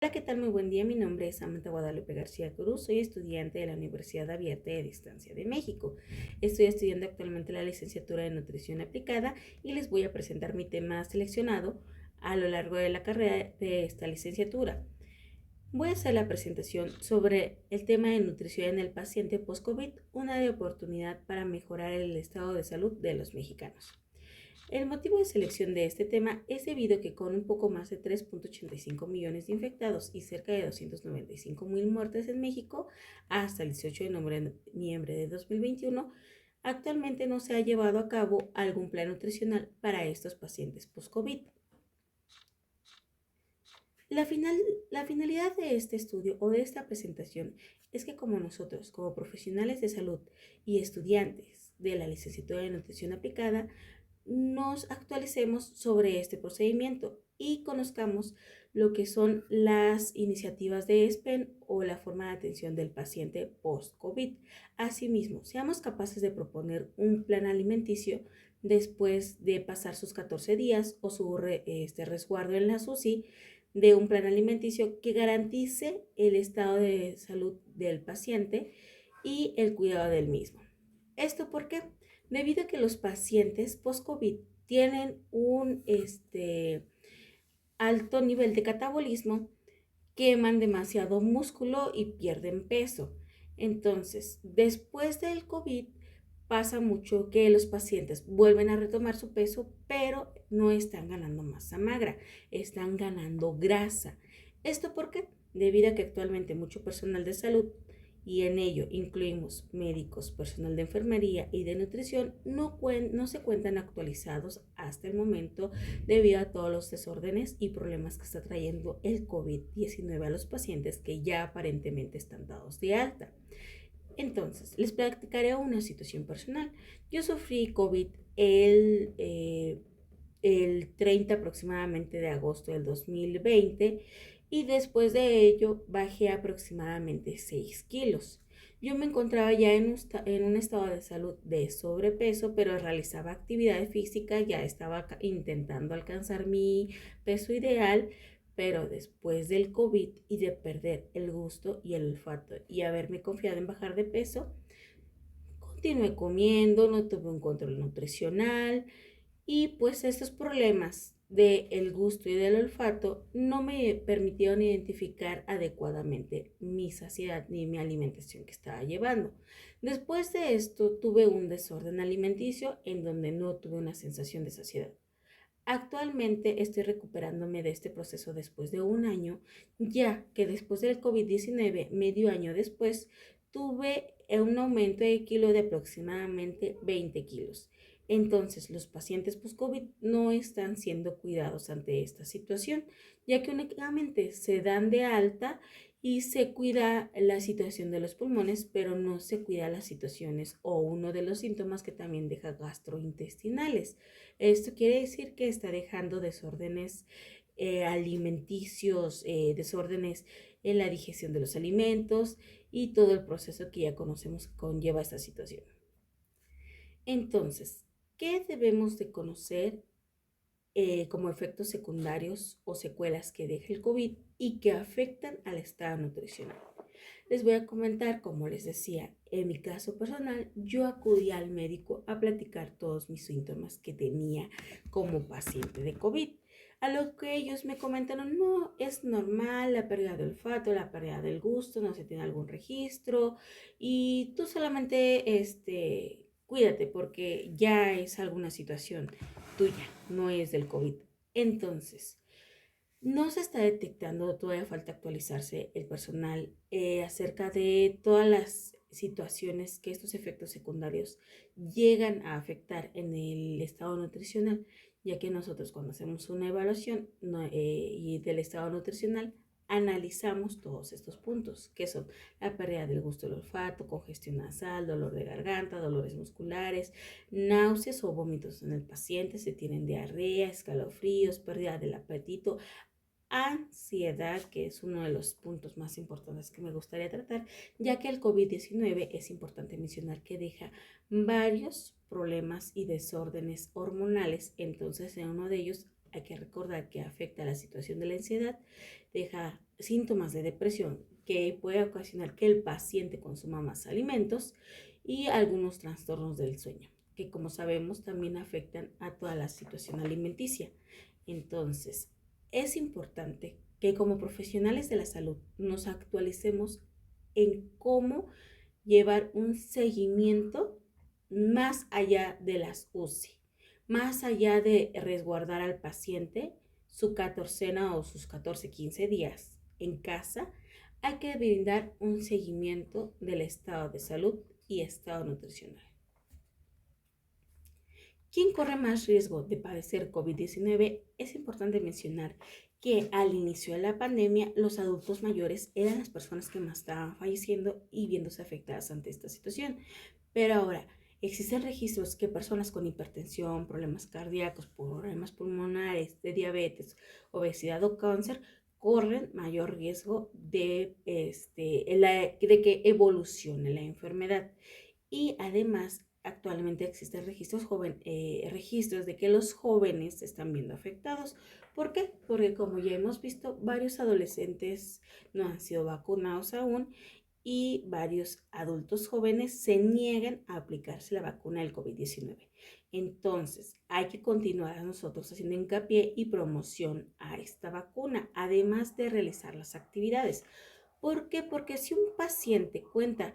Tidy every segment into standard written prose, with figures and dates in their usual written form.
Hola, ¿qué tal? Muy buen día. Mi nombre es Samantha Guadalupe García Cruz. Soy estudiante de la Universidad Abierta de Distancia de México. Estoy estudiando actualmente la licenciatura de Nutrición Aplicada y les voy a presentar mi tema seleccionado a lo largo de la carrera de esta licenciatura. Voy a hacer la presentación sobre el tema de nutrición en el paciente post-COVID, una de oportunidad para mejorar el estado de salud de los mexicanos. El motivo de selección de este tema es debido a que con un poco más de 3.85 millones de infectados y cerca de 295,000 muertes en México hasta el 18 de noviembre de 2021, actualmente no se ha llevado a cabo algún plan nutricional para estos pacientes post-COVID. La, final, la finalidad de este estudio o de esta presentación es que como nosotros, como profesionales de salud y estudiantes de la licenciatura de nutrición aplicada, nos actualicemos sobre este procedimiento y conozcamos lo que son las iniciativas de ESPEN o la forma de atención del paciente post-COVID. Asimismo, seamos capaces de proponer un plan alimenticio después de pasar sus 14 días o su resguardo en la SUSI, de un plan alimenticio que garantice el estado de salud del paciente y el cuidado del mismo. ¿Esto por qué? Debido a que los pacientes post-COVID tienen un alto nivel de catabolismo, queman demasiado músculo y pierden peso. Entonces, después del COVID pasa mucho que los pacientes vuelven a retomar su peso, pero no están ganando masa magra, están ganando grasa. ¿Esto por qué? Debido a que actualmente mucho personal de salud, y en ello incluimos médicos, personal de enfermería y de nutrición, no se cuentan actualizados hasta el momento debido a todos los desórdenes y problemas que está trayendo el COVID-19 a los pacientes que ya aparentemente están dados de alta. Entonces, les platicaré una situación personal. Yo sufrí COVID el 30 aproximadamente de agosto del 2020 y después de ello bajé aproximadamente 6 kilos. Yo me encontraba ya en un estado de salud de sobrepeso, pero realizaba actividad física, ya estaba intentando alcanzar mi peso ideal, pero después del COVID y de perder el gusto y el olfato y haberme confiado en bajar de peso, continué comiendo, no tuve un control nutricional y pues estos problemas del gusto y del olfato no me permitieron identificar adecuadamente mi saciedad ni mi alimentación que estaba llevando. Después de esto tuve un desorden alimenticio en donde no tuve una sensación de saciedad. Actualmente estoy recuperándome de este proceso después de un año, ya que después del COVID-19, medio año después, tuve un aumento de kilo de aproximadamente 20 kilos. Entonces, los pacientes post-COVID no están siendo cuidados ante esta situación, ya que únicamente se dan de alta y se cuida la situación de los pulmones, pero no se cuida las situaciones o uno de los síntomas que también deja gastrointestinales. Esto quiere decir que está dejando desórdenes alimenticios, desórdenes en la digestión de los alimentos y todo el proceso que ya conocemos que conlleva esta situación. Entonces, ¿qué debemos de conocer como efectos secundarios o secuelas que deja el COVID y que afectan al estado nutricional? Les voy a comentar, como les decía, en mi caso personal, yo acudí al médico a platicar todos mis síntomas que tenía como paciente de COVID. A lo que ellos me comentaron, no, es normal la pérdida del olfato, la pérdida del gusto, no se tiene algún registro y tú solamente, cuídate porque ya es alguna situación tuya, no es del COVID. Entonces, no se está detectando, todavía falta actualizarse el personal acerca de todas las situaciones que estos efectos secundarios llegan a afectar en el estado nutricional, ya que nosotros cuando hacemos una evaluación y del estado nutricional analizamos todos estos puntos, que son la pérdida del gusto del olfato, congestión nasal, dolor de garganta, dolores musculares, náuseas o vómitos en el paciente, se tienen diarrea, escalofríos, pérdida del apetito, ansiedad, que es uno de los puntos más importantes que me gustaría tratar, ya que el COVID-19 es importante mencionar que deja varios problemas y desórdenes hormonales, entonces en uno de ellos hay que recordar que afecta a la situación de la ansiedad, deja síntomas de depresión que puede ocasionar que el paciente consuma más alimentos y algunos trastornos del sueño, que como sabemos también afectan a toda la situación alimenticia. Entonces, es importante que como profesionales de la salud nos actualicemos en cómo llevar un seguimiento más allá de las UCI, más allá de resguardar al paciente su catorcena o sus 14, 15 días en casa. Hay que brindar un seguimiento del estado de salud y estado nutricional. ¿Quién corre más riesgo de padecer COVID-19? Es importante mencionar que al inicio de la pandemia, los adultos mayores eran las personas que más estaban falleciendo y viéndose afectadas ante esta situación. Pero ahora, existen registros que personas con hipertensión, problemas cardíacos, problemas pulmonares, de diabetes, obesidad o cáncer corren mayor riesgo de que evolucione la enfermedad. Y además, actualmente existen registros de que los jóvenes se están viendo afectados. ¿Por qué? Porque como ya hemos visto, varios adolescentes no han sido vacunados aún y varios adultos jóvenes se niegan a aplicarse la vacuna del COVID-19. Entonces, hay que continuar nosotros haciendo hincapié y promoción a esta vacuna, además de realizar las actividades. ¿Por qué? Porque si un paciente cuenta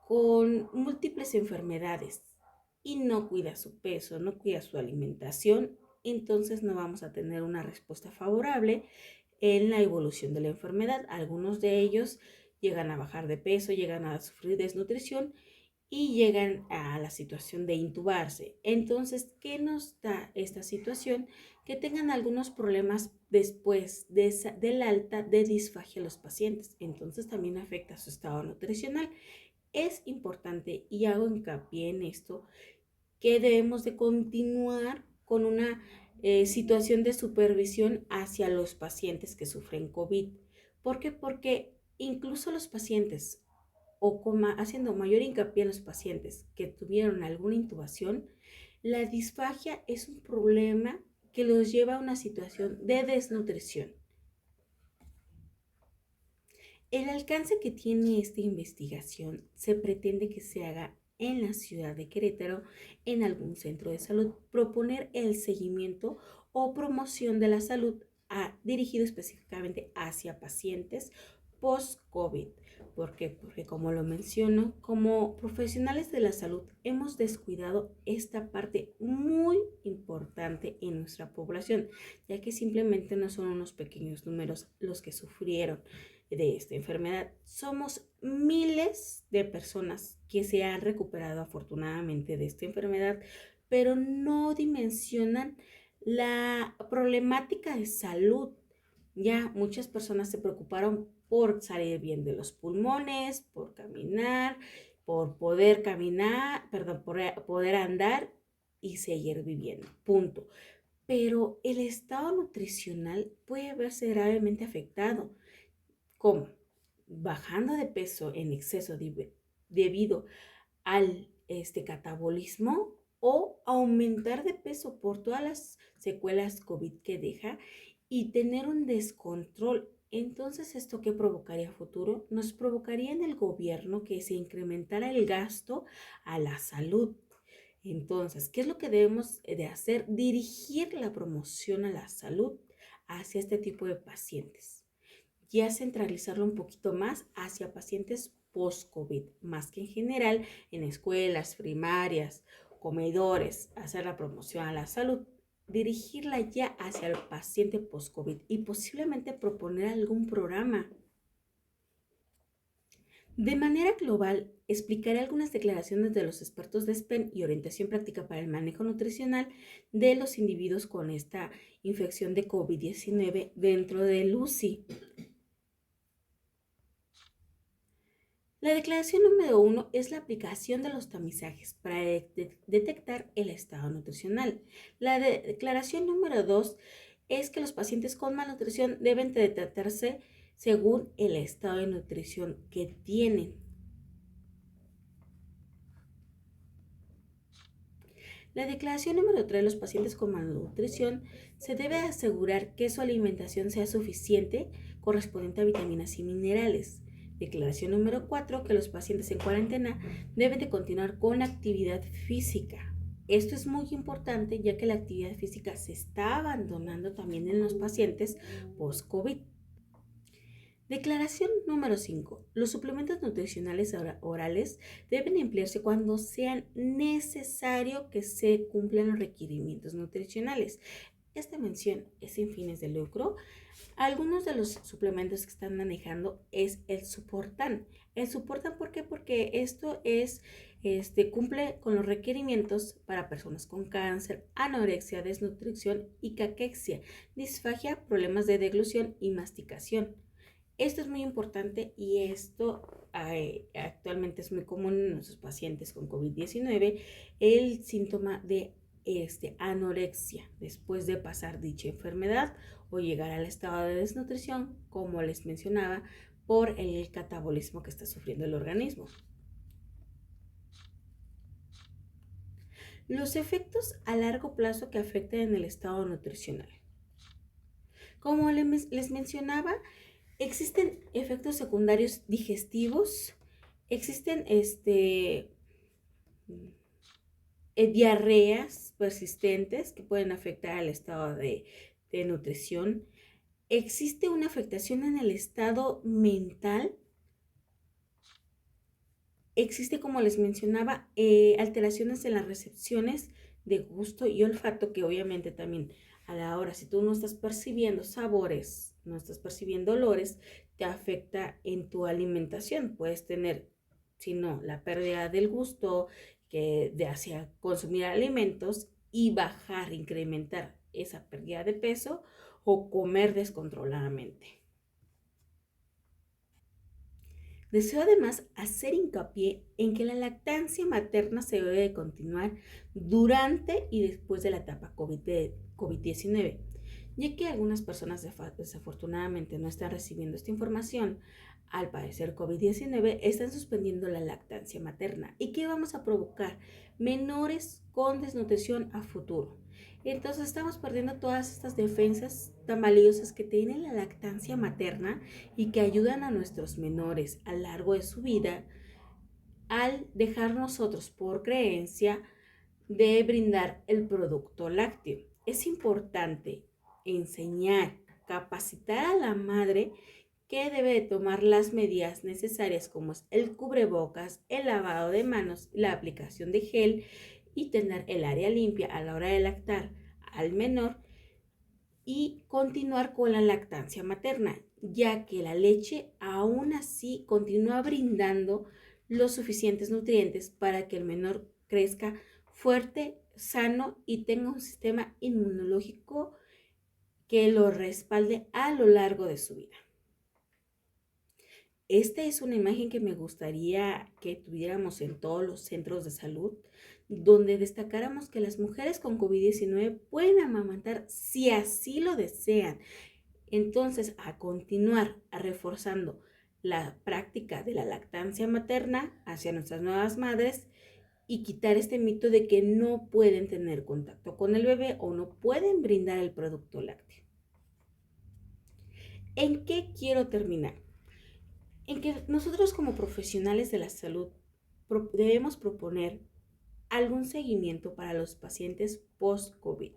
con múltiples enfermedades y no cuida su peso, no cuida su alimentación, entonces no vamos a tener una respuesta favorable en la evolución de la enfermedad. Algunos de ellos llegan a bajar de peso, llegan a sufrir desnutrición y llegan a la situación de intubarse. Entonces, ¿qué nos da esta situación? Que tengan algunos problemas después del alta de disfagia a los pacientes. Entonces, también afecta su estado nutricional. Es importante, y hago hincapié en esto, que debemos de continuar con una situación de supervisión hacia los pacientes que sufren COVID. ¿Por qué? Porque incluso los pacientes, haciendo mayor hincapié en los pacientes que tuvieron alguna intubación, la disfagia es un problema que los lleva a una situación de desnutrición. El alcance que tiene esta investigación se pretende que se haga en la ciudad de Querétaro, en algún centro de salud, proponer el seguimiento o promoción de la salud dirigido específicamente hacia pacientes post-COVID. ¿Por qué? Porque como lo menciono, como profesionales de la salud hemos descuidado esta parte muy importante en nuestra población, ya que simplemente no son unos pequeños números los que sufrieron de esta enfermedad. Somos miles de personas que se han recuperado afortunadamente de esta enfermedad, pero no dimensionan la problemática de salud. Ya muchas personas se preocuparon por salir bien de los pulmones, por caminar, por poder caminar, perdón, por poder andar y seguir viviendo. Punto. Pero el estado nutricional puede verse gravemente afectado. ¿Cómo? Bajando de peso en exceso debido al catabolismo o aumentar de peso por todas las secuelas COVID que deja y tener un descontrol. Entonces, ¿esto qué provocaría a futuro? Nos provocaría en el gobierno que se incrementara el gasto a la salud. Entonces, ¿qué es lo que debemos de hacer? Dirigir la promoción a la salud hacia este tipo de pacientes. Ya centralizarlo un poquito más hacia pacientes post-COVID, más que en general en escuelas primarias, comedores, hacer la promoción a la salud, dirigirla ya hacia el paciente post-COVID y posiblemente proponer algún programa. De manera global, explicaré algunas declaraciones de los expertos de SPEN y orientación práctica para el manejo nutricional de los individuos con esta infección de COVID-19 dentro del UCI. La declaración número 1 es la aplicación de los tamizajes para detectar el estado nutricional. La declaración número 2 es que los pacientes con malnutrición deben de tratarse según el estado de nutrición que tienen. La declaración número 3, los pacientes con malnutrición se debe asegurar que su alimentación sea suficiente, correspondiente a vitaminas y minerales. Declaración número 4, que los pacientes en cuarentena deben de continuar con la actividad física. Esto es muy importante ya que la actividad física se está abandonando también en los pacientes post-COVID. Declaración número 5. Los suplementos nutricionales orales deben emplearse cuando sea necesario que se cumplan los requerimientos nutricionales. Esta mención es sin fines de lucro. Algunos de los suplementos que están manejando es el Suportan. El Suportan, ¿por qué? Porque esto cumple con los requerimientos para personas con cáncer, anorexia, desnutrición y caquexia, disfagia, problemas de deglución y masticación. Esto es muy importante y esto actualmente es muy común en nuestros pacientes con COVID-19, el síntoma de anorexia después de pasar dicha enfermedad o llegar al estado de desnutrición, como les mencionaba, por el catabolismo que está sufriendo el organismo. Los efectos a largo plazo que afectan en el estado nutricional. Como les mencionaba, existen efectos secundarios digestivos, existen diarreas persistentes que pueden afectar al estado de nutrición. Existe una afectación en el estado mental. Existe, como les mencionaba, alteraciones en las recepciones de gusto y olfato, que obviamente también a la hora, si tú no estás percibiendo sabores, no estás percibiendo olores, te afecta en tu alimentación. Puedes tener, si no, la pérdida del gusto hacia consumir alimentos y bajar, incrementar esa pérdida de peso o comer descontroladamente. Deseo además hacer hincapié en que la lactancia materna se debe de continuar durante y después de la etapa COVID-19, ya que algunas personas desafortunadamente no están recibiendo esta información. Al padecer COVID-19 están suspendiendo la lactancia materna. ¿Y qué vamos a provocar? Menores con desnutrición a futuro. Entonces estamos perdiendo todas estas defensas tan valiosas que tiene la lactancia materna y que ayudan a nuestros menores a lo largo de su vida al dejar nosotros por creencia de brindar el producto lácteo. Es importante enseñar, capacitar a la madre que debe de tomar las medidas necesarias como es el cubrebocas, el lavado de manos, la aplicación de gel y tener el área limpia a la hora de lactar al menor y continuar con la lactancia materna, ya que la leche aún así continúa brindando los suficientes nutrientes para que el menor crezca fuerte, sano y tenga un sistema inmunológico que lo respalde a lo largo de su vida. Esta es una imagen que me gustaría que tuviéramos en todos los centros de salud, donde destacáramos que las mujeres con COVID-19 pueden amamantar si así lo desean. Entonces, a continuar reforzando la práctica de la lactancia materna hacia nuestras nuevas madres y quitar este mito de que no pueden tener contacto con el bebé o no pueden brindar el producto lácteo. ¿En qué quiero terminar? En que nosotros como profesionales de la salud debemos proponer algún seguimiento para los pacientes post-COVID.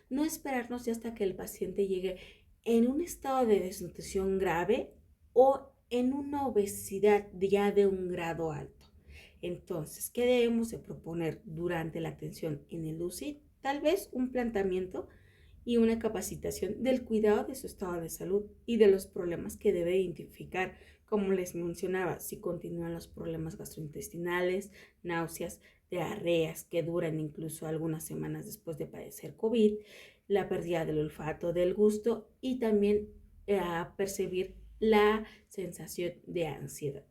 No esperarnos hasta que el paciente llegue en un estado de desnutrición grave o en una obesidad ya de un grado alto. Entonces, ¿qué debemos de proponer durante la atención en el UCI? Tal vez un planteamiento y una capacitación del cuidado de su estado de salud y de los problemas que debe identificar. Como les mencionaba, si continúan los problemas gastrointestinales, náuseas, diarreas que duran incluso algunas semanas después de padecer COVID, la pérdida del olfato, del gusto y también a percibir la sensación de ansiedad.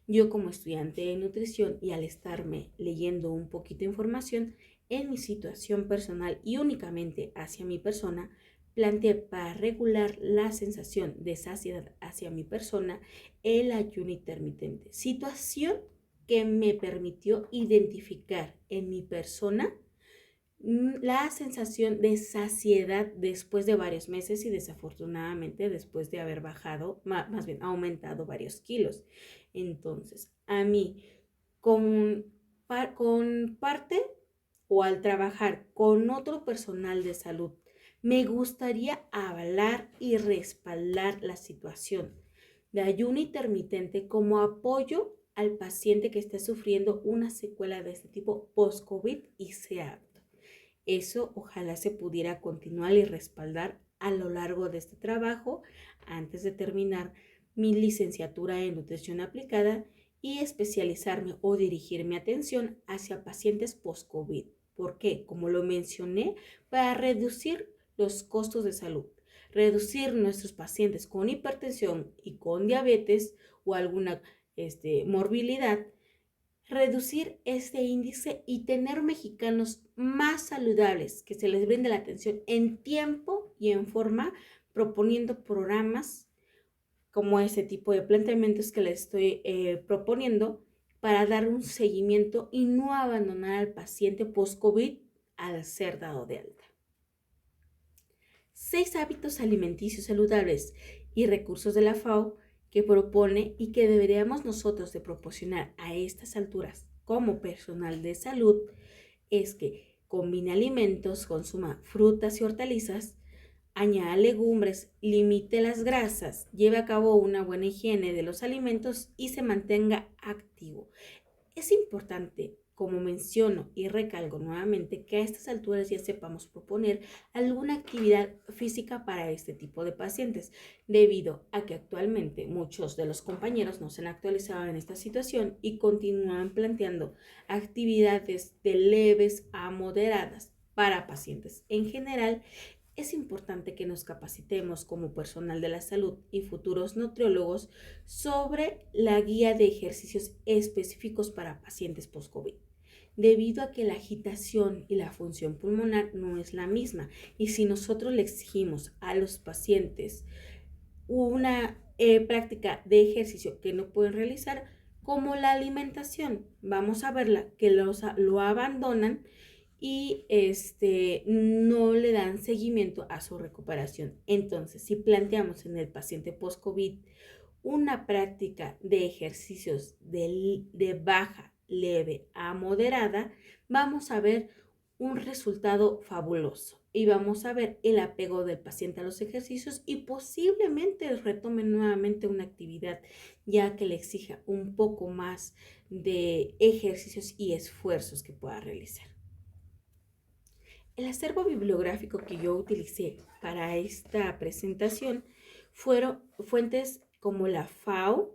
Yo como estudiante de nutrición y al estarme leyendo un poquito de información en mi situación personal y únicamente hacia mi persona, planteé para regular la sensación de saciedad hacia mi persona el ayuno intermitente, situación que me permitió identificar en mi persona la sensación de saciedad después de varios meses y desafortunadamente después de haber bajado, más bien aumentado varios kilos. Entonces, a mí, con, con parte o al trabajar con otro personal de salud, me gustaría avalar y respaldar la situación de ayuno intermitente como apoyo al paciente que esté sufriendo una secuela de este tipo post-COVID y sea apto. Eso ojalá se pudiera continuar y respaldar a lo largo de este trabajo antes de terminar mi licenciatura en nutrición aplicada y especializarme o dirigir mi atención hacia pacientes post-COVID. ¿Por qué? Como lo mencioné, para reducir los costos de salud, reducir nuestros pacientes con hipertensión y con diabetes o alguna morbilidad, reducir este índice y tener mexicanos más saludables, que se les brinde la atención en tiempo y en forma, proponiendo programas como ese tipo de planteamientos que les estoy proponiendo para dar un seguimiento y no abandonar al paciente post-COVID al ser dado de alta. 6 hábitos alimenticios saludables y recursos de la FAO que propone y que deberíamos nosotros de proporcionar a estas alturas como personal de salud es que combine alimentos, consuma frutas y hortalizas, añada legumbres, limite las grasas, lleve a cabo una buena higiene de los alimentos y se mantenga activo. Es importante, como menciono y recalco nuevamente, que a estas alturas ya sepamos proponer alguna actividad física para este tipo de pacientes, debido a que actualmente muchos de los compañeros no se han actualizado en esta situación y continúan planteando actividades de leves a moderadas para pacientes en general. Es importante que nos capacitemos como personal de la salud y futuros nutriólogos sobre la guía de ejercicios específicos para pacientes post-COVID, debido a que la agitación y la función pulmonar no es la misma. Y si nosotros le exigimos a los pacientes una práctica de ejercicio que no pueden realizar, como la alimentación, vamos a verla que lo abandonan y no le dan seguimiento a su recuperación. Entonces, si planteamos en el paciente post-COVID una práctica de ejercicios de baja, leve a moderada, vamos a ver un resultado fabuloso y vamos a ver el apego del paciente a los ejercicios y posiblemente retome nuevamente una actividad ya que le exija un poco más de ejercicios y esfuerzos que pueda realizar. El acervo bibliográfico que yo utilicé para esta presentación fueron fuentes como la FAO,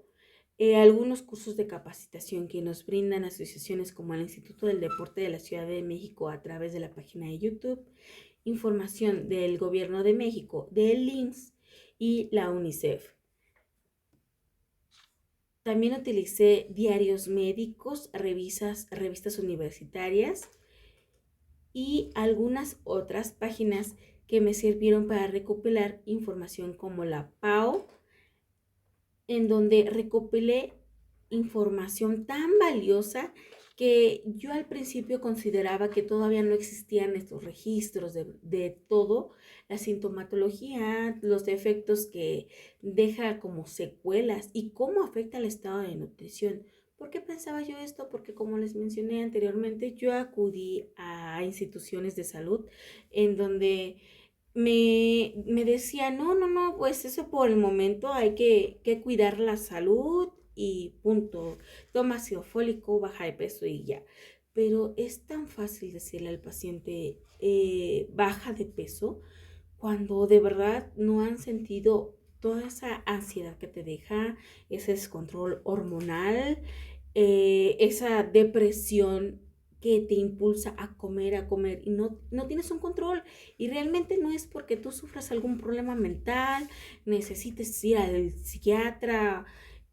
algunos cursos de capacitación que nos brindan asociaciones como el Instituto del Deporte de la Ciudad de México a través de la página de YouTube, información del Gobierno de México, del IMSS y la UNICEF. También utilicé diarios médicos, revistas universitarias y algunas otras páginas que me sirvieron para recopilar información como la PAO, en donde recopilé información tan valiosa que yo al principio consideraba que todavía no existían estos registros de todo, la sintomatología, los efectos que deja como secuelas y cómo afecta el estado de nutrición. ¿Por qué pensaba yo esto? Porque como les mencioné anteriormente, yo acudí a instituciones de salud en donde me decía, no, pues eso por el momento hay que cuidar la salud y punto. Toma ácido fólico, baja de peso y ya. Pero es tan fácil decirle al paciente baja de peso cuando de verdad no han sentido toda esa ansiedad que te deja, ese descontrol hormonal, esa depresión que te impulsa a comer y no tienes un control y realmente no es porque tú sufras algún problema mental, necesites ir al psiquiatra,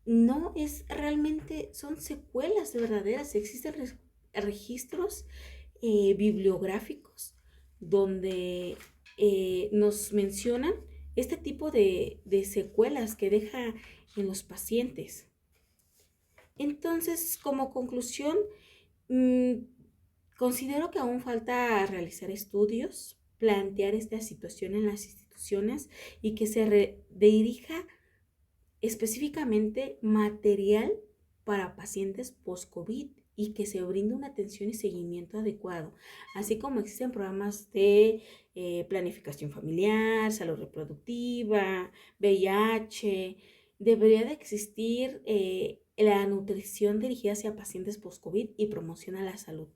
no es realmente, son secuelas de verdaderas, existen registros bibliográficos donde nos mencionan este tipo de secuelas que deja en los pacientes. Entonces, como conclusión, Considero que aún falta realizar estudios, plantear esta situación en las instituciones y que se dirija específicamente material para pacientes post-COVID y que se brinde una atención y seguimiento adecuado, así como existen programas de planificación familiar, salud reproductiva, VIH. Debería de existir la nutrición dirigida hacia pacientes post-COVID y promoción a la salud.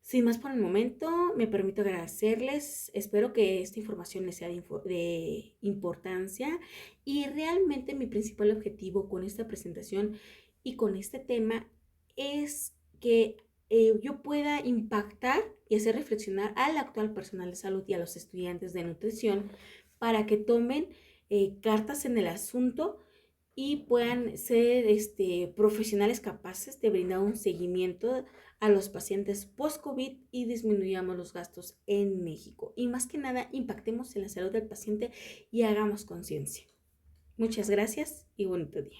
Sin más por el momento, me permito agradecerles. Espero que esta información les sea de importancia y realmente mi principal objetivo con esta presentación y con este tema es que yo pueda impactar y hacer reflexionar al actual personal de salud y a los estudiantes de nutrición para que tomen cartas en el asunto y puedan ser profesionales capaces de brindar un seguimiento a los pacientes post-COVID y disminuyamos los gastos en México. Y más que nada, impactemos en la salud del paciente y hagamos conciencia. Muchas gracias y bonito día.